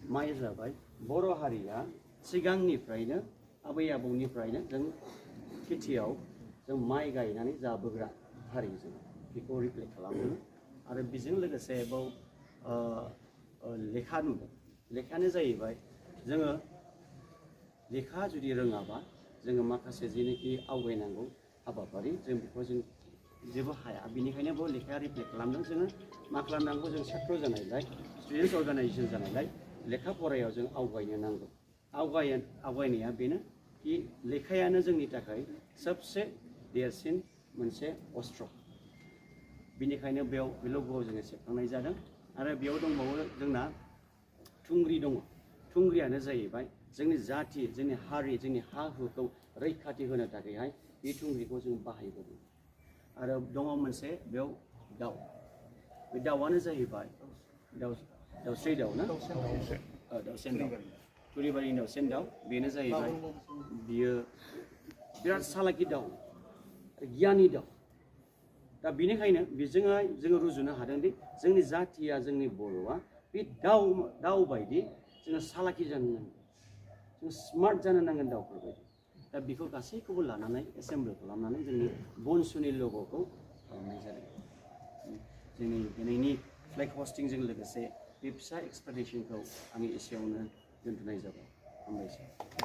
माइ जाबाय बर' हारिया सिगांनिफ्रायनो आबै आबौनिफ्रायनो जों खेथियाव जों माइ गायनानै जाबोग्रा हारि जों बेखौ रिफ्लेक्ट खालामो आरो बेजों लोगोसे बाव लेखा नुदों लेखायानो जाहैबाय जोङो लेखा जुदि रोङाबा जोङो माखासे जेनोखि आवगायनांगौ हाबाफारि जों बेखौ जों जेबो हाया बेनिखायनो बेयाव लेखाया रिफ्लेक्ट खालामदों जोङो मा खालामनांगौ जों छात्र जानायलाय स्टुडेन्टस अर्गानाइजेसन जानायलाय लेखा फरायाव जों आवगायनो नांगौ आवगायनाया बेनो कि लेखायानो जोंनि थाखाय सबसे देरसिन मोनसे अस्त्र बेनिखायनो बेयाव बे लोगोआव जोङो सेबखांनाय जादों आरो बेयाव दंबावो जोंना थुंग्रि दङ थुंग्रियानो जाहैबाय जोंनि जाथि जोंनि हारि जोंनि हा हुखौ रैखाथि होनो थाखायहाय बे थुंग्रिखौ जों बाहायबोदों आरो दङ मोनसे बेयाव दाउ बे दाउआनो जाहैबाय दाउस्रि दाउ ना दाउसेन दाउ तुरिबारिनि दाउसेन दाउ बेनो जाहैबाय बियो बिराद सालाखि दाउ गियानि दाउ दा बेनिखायनो बेजोंहाय जोङो रुजुनो हादोंदि जोंनि जाथिया जोंनि बर'आ बे दाउ बायदि जोङो सालाखि जानो नांगोन जों स्मार्ट जानो नांगोन दाउफोरबायदि दा बेखौ गासैखौबो लानानै एसेम्बल खालामनानै जोंनि बनसुनि लग'खौ खालामनाय जादों जोंनि दिनैनि फ्लेग हस्टिंजों लोगोसे बे फिसा एक्सप्लेनेसनखौ आं एसेयावनो दोनथ'नाय जाबाय हामबायसै